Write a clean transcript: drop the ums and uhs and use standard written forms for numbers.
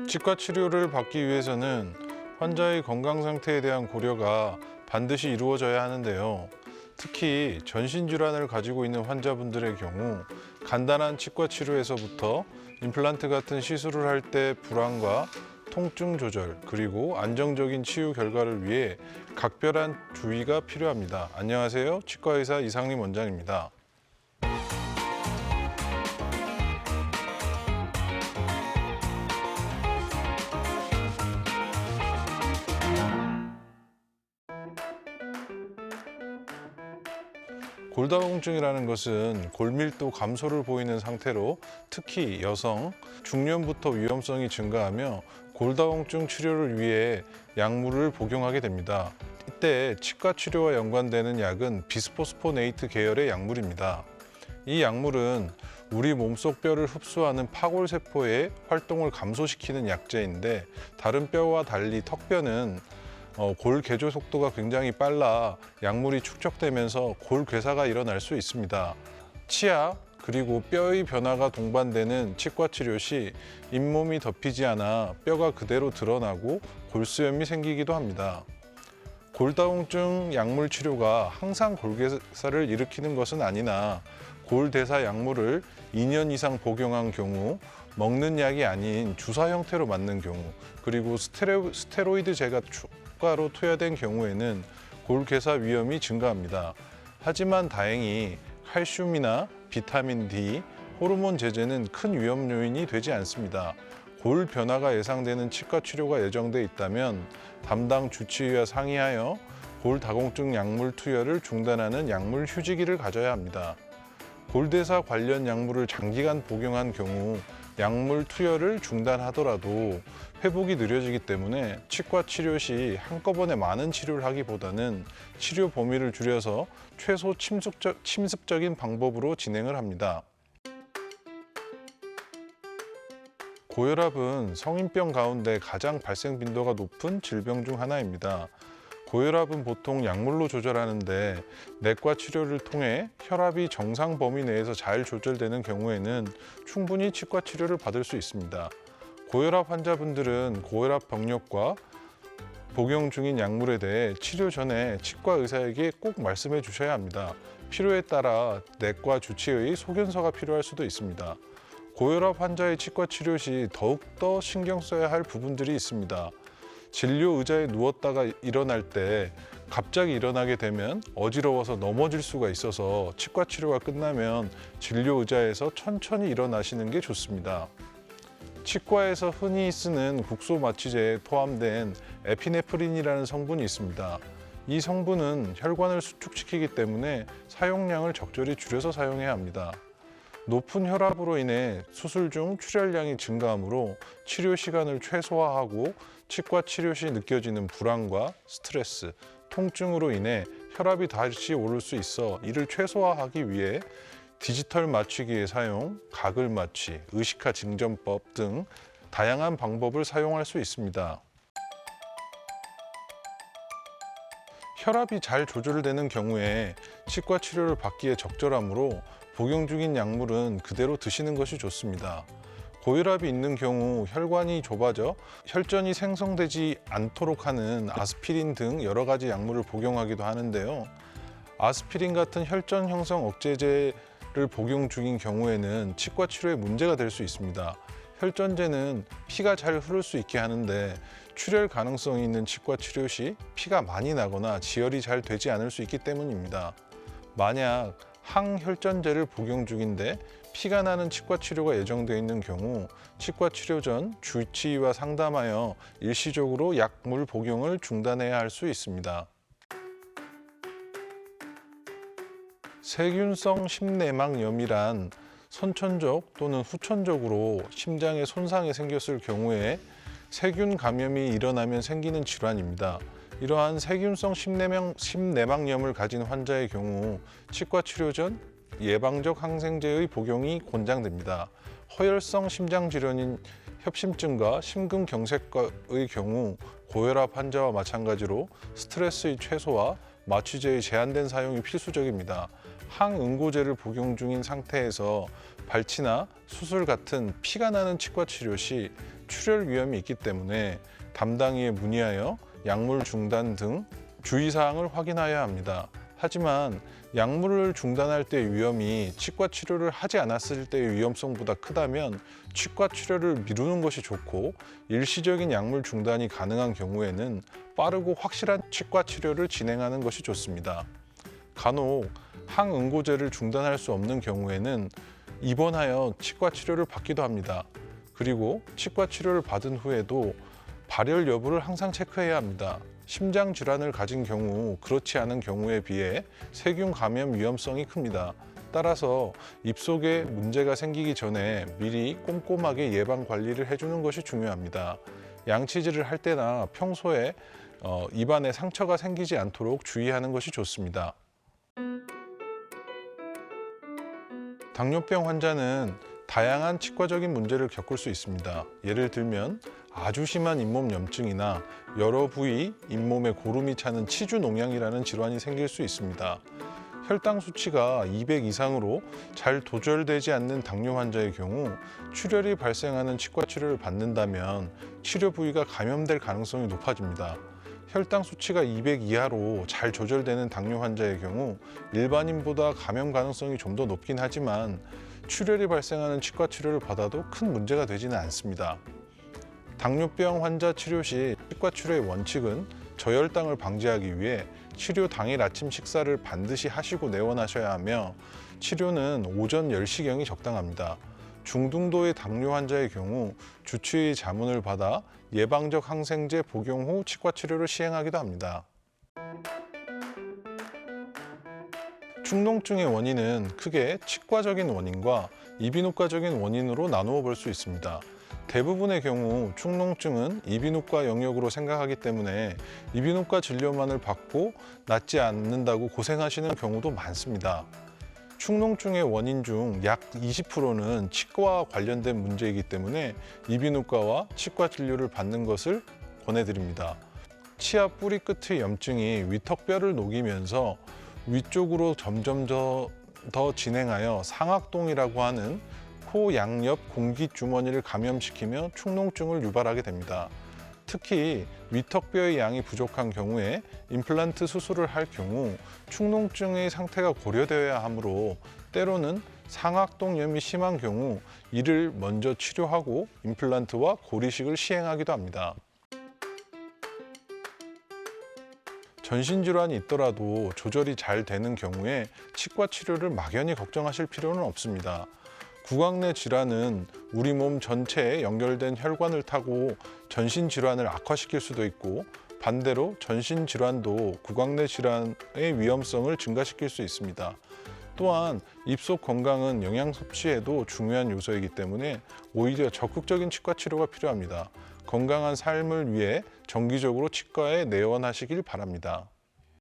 치과 치료를 받기 위해서는 환자의 건강 상태에 대한 고려가 반드시 이루어져야 하는데요. 특히 전신질환을 가지고 있는 환자분들의 경우 간단한 치과 치료에서부터 임플란트 같은 시술을 할 때 불안과 통증 조절, 그리고 안정적인 치유 결과를 위해 각별한 주의가 필요합니다. 안녕하세요. 치과의사 이상림 원장입니다. 골다공증이라는 것은 골밀도 감소를 보이는 상태로 특히 여성, 중년부터 위험성이 증가하며 골다공증 치료를 위해 약물을 복용하게 됩니다. 이때 치과 치료와 연관되는 약은 비스포스포네이트 계열의 약물입니다. 이 약물은 우리 몸속 뼈를 흡수하는 파골세포의 활동을 감소시키는 약제인데, 다른 뼈와 달리 턱뼈는 골 개조 속도가 굉장히 빨라 약물이 축적되면서 골 괴사가 일어날 수 있습니다. 치아 그리고 뼈의 변화가 동반되는 치과 치료 시 잇몸이 덮이지 않아 뼈가 그대로 드러나고 골수염이 생기기도 합니다. 골다공증 약물 치료가 항상 골괴사를 일으키는 것은 아니나 골대사 약물을 2년 이상 복용한 경우, 먹는 약이 아닌 주사 형태로 맞는 경우, 그리고 스테로이드제가 추가로 투여된 경우에는 골괴사 위험이 증가합니다. 하지만 다행히 칼슘이나 비타민 D, 호르몬 제제는 큰 위험 요인이 되지 않습니다. 골 변화가 예상되는 치과 치료가 예정돼 있다면 담당 주치의와 상의하여 골다공증 약물 투여를 중단하는 약물 휴지기를 가져야 합니다. 골대사 관련 약물을 장기간 복용한 경우 약물 투여를 중단하더라도 회복이 느려지기 때문에 치과 치료 시 한꺼번에 많은 치료를 하기보다는 치료 범위를 줄여서 최소 침습적인 방법으로 진행을 합니다. 고혈압은 성인병 가운데 가장 발생 빈도가 높은 질병 중 하나입니다. 고혈압은 보통 약물로 조절하는데 내과 치료를 통해 혈압이 정상 범위 내에서 잘 조절되는 경우에는 충분히 치과 치료를 받을 수 있습니다. 고혈압 환자분들은 고혈압 병력과 복용 중인 약물에 대해 치료 전에 치과 의사에게 꼭 말씀해 주셔야 합니다. 필요에 따라 내과 주치의의 소견서가 필요할 수도 있습니다. 고혈압 환자의 치과 치료 시 더욱더 신경 써야 할 부분들이 있습니다. 진료 의자에 누웠다가 일어날 때 갑자기 일어나게 되면 어지러워서 넘어질 수가 있어서 치과 치료가 끝나면 진료 의자에서 천천히 일어나시는 게 좋습니다. 치과에서 흔히 쓰는 국소 마취제에 포함된 에피네프린이라는 성분이 있습니다. 이 성분은 혈관을 수축시키기 때문에 사용량을 적절히 줄여서 사용해야 합니다. 높은 혈압으로 인해 수술 중 출혈량이 증가하므로 치료 시간을 최소화하고 치과 치료 시 느껴지는 불안과 스트레스, 통증으로 인해 혈압이 다시 오를 수 있어 이를 최소화하기 위해 디지털 마취기의 사용, 가글 마취, 의식화 증정법 등 다양한 방법을 사용할 수 있습니다. 혈압이 잘 조절되는 경우에 치과 치료를 받기에 적절하므로 복용 중인 약물은 그대로 드시는 것이 좋습니다. 고혈압이 있는 경우 혈관이 좁아져 혈전이 생성되지 않도록 하는 아스피린 등 여러 가지 약물을 복용하기도 하는데요. 아스피린 같은 혈전 형성 억제제를 복용 중인 경우에는 치과 치료에 문제가 될 수 있습니다. 혈전제는 피가 잘 흐를 수 있게 하는데 출혈 가능성이 있는 치과 치료 시 피가 많이 나거나 지혈이 잘 되지 않을 수 있기 때문입니다. 만약 항혈전제를 복용 중인데 피가 나는 치과 치료가 예정되어 있는 경우 치과 치료 전 주치의와 상담하여 일시적으로 약물 복용을 중단해야 할 수 있습니다. 세균성 심내막염이란 선천적 또는 후천적으로 심장에 손상이 생겼을 경우에 세균 감염이 일어나면 생기는 질환입니다. 이러한 세균성 심내막염을 가진 환자의 경우 치과 치료 전 예방적 항생제의 복용이 권장됩니다. 허혈성 심장질환인 협심증과 심근경색의 경우 고혈압 환자와 마찬가지로 스트레스의 최소화, 마취제의 제한된 사용이 필수적입니다. 항응고제를 복용 중인 상태에서 발치나 수술 같은 피가 나는 치과 치료 시 출혈 위험이 있기 때문에 담당의에 문의하여 약물 중단 등 주의사항을 확인하여야 합니다. 하지만 약물을 중단할 때의 위험이 치과 치료를 하지 않았을 때의 위험성보다 크다면 치과 치료를 미루는 것이 좋고, 일시적인 약물 중단이 가능한 경우에는 빠르고 확실한 치과 치료를 진행하는 것이 좋습니다. 간혹 항응고제를 중단할 수 없는 경우에는 입원하여 치과 치료를 받기도 합니다. 그리고 치과 치료를 받은 후에도 발열 여부를 항상 체크해야 합니다. 심장 질환을 가진 경우, 그렇지 않은 경우에 비해 세균 감염 위험성이 큽니다. 따라서 입속에 문제가 생기기 전에 미리 꼼꼼하게 예방 관리를 해주는 것이 중요합니다. 양치질을 할 때나 평소에 입안에 상처가 생기지 않도록 주의하는 것이 좋습니다. 당뇨병 환자는 다양한 치과적인 문제를 겪을 수 있습니다. 예를 들면 아주 심한 잇몸 염증이나 여러 부위 잇몸에 고름이 차는 치주농양이라는 질환이 생길 수 있습니다. 혈당 수치가 200 이상으로 잘 조절되지 않는 당뇨 환자의 경우 출혈이 발생하는 치과 치료를 받는다면 치료 부위가 감염될 가능성이 높아집니다. 혈당 수치가 200 이하로 잘 조절되는 당뇨 환자의 경우 일반인보다 감염 가능성이 좀 더 높긴 하지만 출혈이 발생하는 치과 치료를 받아도 큰 문제가 되지는 않습니다. 당뇨병 환자 치료 시 치과 치료의 원칙은 저혈당을 방지하기 위해 치료 당일 아침 식사를 반드시 하시고 내원하셔야 하며, 치료는 오전 10시경이 적당합니다. 중등도의 당뇨 환자의 경우 주치의 자문을 받아 예방적 항생제 복용 후 치과 치료를 시행하기도 합니다. 축농증의 원인은 크게 치과적인 원인과 이비인후과적인 원인으로 나누어 볼 수 있습니다. 대부분의 경우 축농증은 이비인후과 영역으로 생각하기 때문에 이비인후과 진료만을 받고 낫지 않는다고 고생하시는 경우도 많습니다. 축농증의 원인 중 약 20%는 치과와 관련된 문제이기 때문에 이비인후과와 치과 진료를 받는 것을 권해드립니다. 치아 뿌리 끝의 염증이 위턱뼈를 녹이면서 위쪽으로 점점 더 진행하여 상악동이라고 하는 코 양옆 공기주머니를 감염시키며 축농증을 유발하게 됩니다. 특히 위턱뼈의 양이 부족한 경우에 임플란트 수술을 할 경우 축농증의 상태가 고려되어야 하므로 때로는 상악동염이 심한 경우 이를 먼저 치료하고 임플란트와 고리식을 시행하기도 합니다. 전신질환이 있더라도 조절이 잘 되는 경우에 치과 치료를 막연히 걱정하실 필요는 없습니다. 구강내 질환은 우리 몸 전체에 연결된 혈관을 타고 전신질환을 악화시킬 수도 있고, 반대로 전신질환도 구강내 질환의 위험성을 증가시킬 수 있습니다. 또한 입속 건강은 영양 섭취에도 중요한 요소이기 때문에 오히려 적극적인 치과 치료가 필요합니다. 건강한 삶을 위해 정기적으로 치과에 내원하시길 바랍니다.